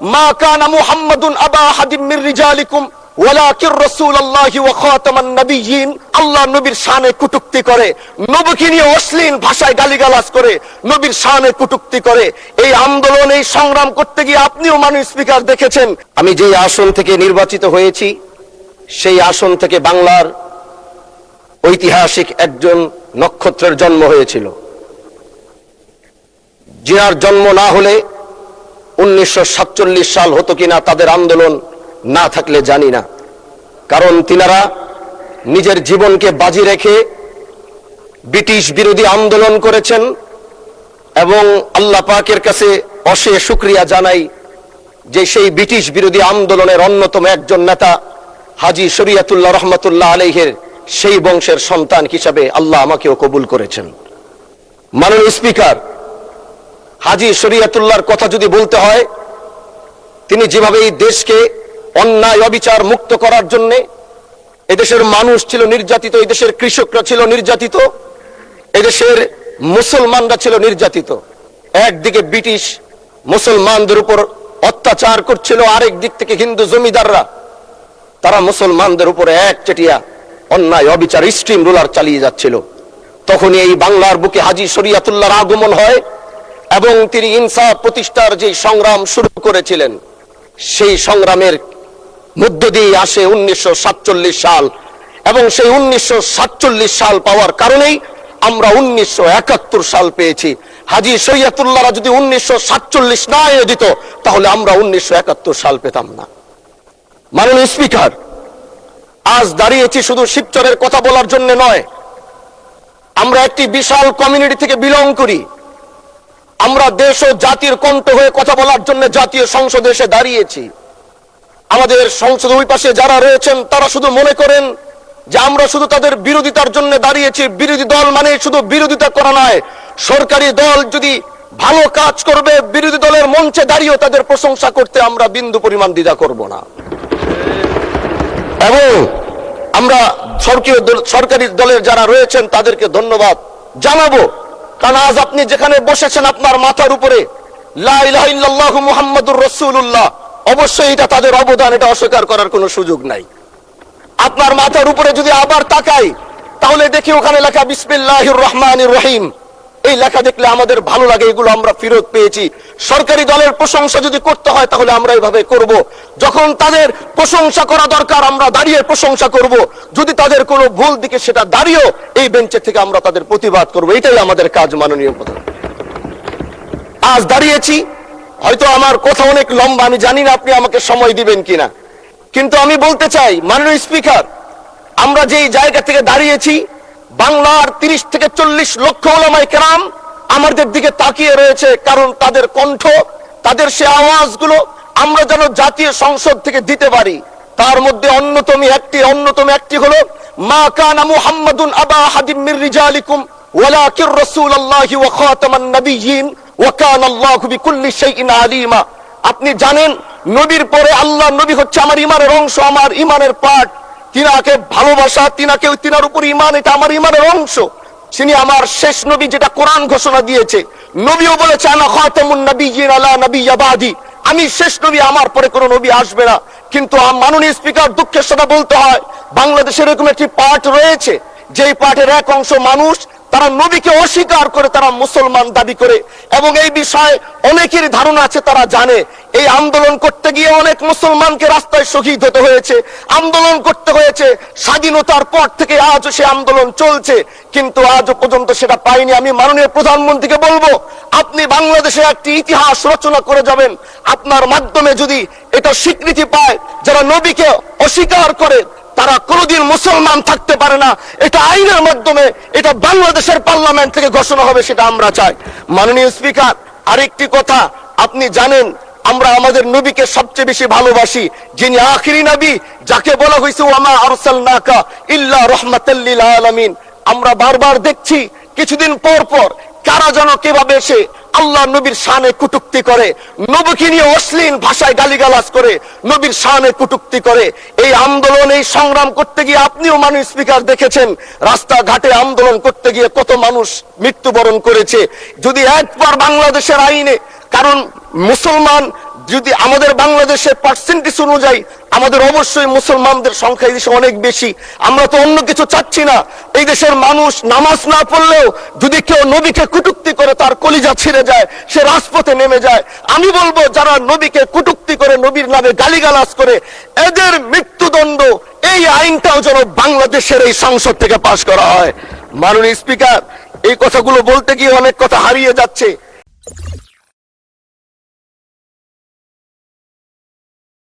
মা কানা মুহাম্মাদুন আবা আহাদিম মির রিজালিকুম ওয়ালাকির রাসূলুল্লাহি ওয়া খাতামান নাবিয়্যিন। আল্লাহ নবীর শানে কটূক্তি করে, নবীকে নিয়ে অশ্লীল ভাষায় গালিগালাজ করে, নবীর শানে কটূক্তি করে। এই আন্দোলন, এই সংগ্রাম করতে গিয়ে আপনিও মাননীয় স্পিকার দেখেছেন, আমি যে আসন থেকে নির্বাচিত হয়েছি সেই আসন থেকে বাংলার ঐতিহাসিক একজন নক্ষত্রের জন্ম হয়েছিল, যার জন্ম না হলে 1947 সাল হতো কিনা, তাদের আন্দোলন না থাকলে জানি না। কারণ তিনারা নিজের জীবনকে বাজি রেখে ব্রিটিশ বিরোধী আন্দোলন করেছেন এবং আল্লাহ পাকের কাছে অশেষ শুকরিয়া জানাই যে সেই ব্রিটিশ বিরোধী আন্দোলনের অন্যতম একজন নেতা হাজী শরীয়তুল্লাহ রহমতুল্লাহ আলাইহির সেই বংশের সন্তান হিসাবে আল্লাহ আমাকেও কবুল করেছেন। মাননীয় স্পিকার, হাজী শরীয়তুল্লাহর কথা যদি বলতে হয়, তিনি যেভাবে এই দেশকে অন্যায় অবিচার মুক্ত করার জন্য, এদেশের মানুষ ছিল নির্যাতিত, এদেশের কৃষকরা ছিল নির্যাতিত, এদেশের মুসলমানরা ছিল নির্যাতিত। একদিকে ব্রিটিশ মুসলমানদের উপর অত্যাচার করছিল, আরেক দিক থেকে হিন্দু জমিদাররা তারা মুসলমানদের উপরে একচেটিয়া অন্যায় অবিচার স্ট্রিম রুলার চালিয়ে যাচ্ছিল। তখনই এই বাংলার বুকে হাজী শরীয়তুল্লাহর আগমন হয় এবং তিনি ইনসাফ প্রতিষ্ঠার যে সংগ্রাম শুরু করেছিলেন, সেই সংগ্রামের মধ্য দিয়ে আসে 1947 সাল এবং সেই 1947 সাল পাওয়ার কারণেই আমরা 1971 সাল পেয়েছি। হাজী শরীয়তুল্লাহরা যদি 1947 না এনে দিত তাহলে আমরা 1971 সাল পেতাম না। মাননীয় স্পিকার, আজ দাঁড়িয়েছি শুধু শিবচরের কথা বলার জন্য নয়, আমরা একটি বিশাল কমিউনিটি থেকে বিলং করি। আমরা দেশ ও জাতির কণ্ঠ হয়ে কথা বলার জন্য জাতীয় সংসদে এসে দাঁড়িয়েছি। আমাদের সংসদ ওই পাশে যারা রয়েছেন তারা শুধু মনে করেন যে আমরা শুধু তাদের বিরোধিতার জন্য দাঁড়িয়েছি। বিরোধী দল মানে শুধু বিরোধিতা করা নয়, সরকারি দল যদি ভালো কাজ করবে, বিরোধী দলের মঞ্চে দাঁড়িয়েও তাদের প্রশংসা করতে আমরা বিন্দু পরিমাণ দ্বিধা করব না। এবং আমরা সরকারি দলের যারা রয়েছেন তাদেরকে ধন্যবাদ জানাবো, কারণ আজ আপনি যেখানে বসেছেন আপনার মাথার উপরে লা ইলাহা ইল্লাল্লাহু মুহাম্মাদুর রাসূলুল্লাহ, অবশ্যই এটা তাদের অবদান, এটা অস্বীকার করার কোনো সুযোগ নাই। আপনার মাথার উপরে যদি আবার তাকাই তাহলে দেখি ওখানে লেখা বিসমিল্লাহির রহমানির রহিম। এই লেখা দেখলে আমাদের ভালো লাগে, এগুলো আমরা ফেরত পেয়েছি। সরকারি দলের প্রশংসা যদি করতে হয় তাহলে আমরা এইভাবে করব। যখন তাদের প্রশংসা করা দরকার আমরা দাঁড়িয়ে প্রশংসা করব, যদি তাদের কোনো ভুল দিকে সেটা দাঁড়িয়েও এই বেঞ্চে থেকে আমরা তাদের প্রতিবাদ করব। এটাই আমাদের কাজ। মাননীয় প্রধান, আজ দাঁড়িয়েছি, হয়তো আমার কথা অনেক লম্বা, আমি জানি না আপনি আমাকে সময় দিবেন কিনা, কিন্তু আমি বলতে চাই মাননীয় স্পিকার, আমরা যেই জায়গা থেকে দাঁড়িয়েছি, বাংলার 30 থেকে 40 লক্ষ উলামায়ে কেরাম আমাদের দিকে তাকিয়ে রয়েছে, কারণ তাদের কণ্ঠ, তাদের সে আওয়াজগুলো আমরা যেন জাতীয় সংসদ থেকে দিতে পারি। তার মধ্যে অন্যতম একটি হলো মা কানা মুহাম্মাদুন আবা আহাদিম মির রিজালিকুম ওয়ালাকির রাসূলুল্লাহি ওয়া খাতামান নাবিয়্যিন ওয়া কানা আল্লাহু বিকুল্লি শাইইন আলিমা। আপনি জানেন নবীর পরে আল্লাহ নবী হচ্ছে আমার ইমানের অংশ, আমার ইমানের পার্ট। তিনাকে ভালোবাসা, তিনার উপর ইমান, এটা আমার ইমানের অংশ। তিনি আমার শেষ নবী, যেটা কোরআন ঘোষণা দিয়েছে। নবীও বলেছে আনা খাতামুন নাবিয়্যিন আলা নাবিয়্যা বাদি, আমি শেষ নবী, আমার পরে কোনো নবী আসবে না। কিন্তু মাননীয় স্পিকার, দুঃখের সাথে বলতে হয়, বাংলাদেশের এরকম একটি পার্ট রয়েছে, যেই পার্টের এক অংশ মানুষ তারা নবীকে অস্বীকার করে, তারা মুসলমান দাবি করে। এবং এই বিষয়ে অনেকের ধারণা আছে, তারা জানে এই আন্দোলন করতে গিয়ে অনেক মুসলমানকে রাস্তায় শহীদ হতে হয়েছে, আন্দোলন করতে হয়েছে। স্বাধীনতার পর থেকে আজও সে আন্দোলন চলছে, কিন্তু আজও পর্যন্ত সেটা পাইনি। আমি মাননীয় প্রধানমন্ত্রীকে বলবো, আপনি বাংলাদেশে একটি ইতিহাস রচনা করে যাবেন। আপনার মাধ্যমে যদি এটা স্বীকৃতি পায়, যারা নবীকে অস্বীকার করে তারা কোনোদিন মুসলমান থাকতে পারে না, এটা আইনের মাধ্যমে, এটা বাংলাদেশের পার্লামেন্ট থেকে ঘোষণা হবে, সেটা আমরা চাই। মাননীয় স্পিকার, আরেকটি কথা, আপনি জানেন আমরা আমাদের নবীকে সবচেয়ে বেশি ভালোবাসি, যিনি আখিরি নবী, যাকে বলা হয়েছে ওয়ামা আরসালনাকা ইল্লা রাহমাতাল লিল আলামিন। আমরা বারবার দেখছি কিছুদিন পর পর কারা যেন কিভাবে এসে আল্লাহ নবীর শানে কটূক্তি করে, নবীকে নিয়ে অশ্লীল ভাষায় গালিগালাজ করে, নবীর শানে কটূক্তি করে। এই আন্দোলন, এই সংগ্রাম করতে গিয়ে আপনিও মাননীয় স্পিকার দেখেছেন, রাস্তাঘাটে আন্দোলন করতে গিয়ে কত মানুষ মৃত্যুবরণ করেছে। যদি একবার বাংলাদেশের আইনে, কারণ মুসলমান যদি আমাদের বাংলাদেশের পার্সেন্টেজ অনুযায়ী আমাদের অবশ্যই মুসলমানদের সংখ্যা এই দেশে অনেক বেশি। আমরা তো অন্য কিছু চাচ্ছি না। এই দেশের মানুষ নামাজ না পড়লেও যদি কেউ নবীকে কটূক্তি করে তার কলিজা ছিঁড়ে যায়, সে রাজপথে নেমে যায়। আমি বলবো যারা নবীকে কটূক্তি করে, নবীর নামে গালিগালাজ করে, এদের মৃত্যুদণ্ড, এই আইনটাও যেন বাংলাদেশের এই সংসদ থেকে পাশ করা হয়। মাননীয় স্পিকার, এই কথাগুলো বলতে গিয়ে অনেক কথা হারিয়ে যাচ্ছে।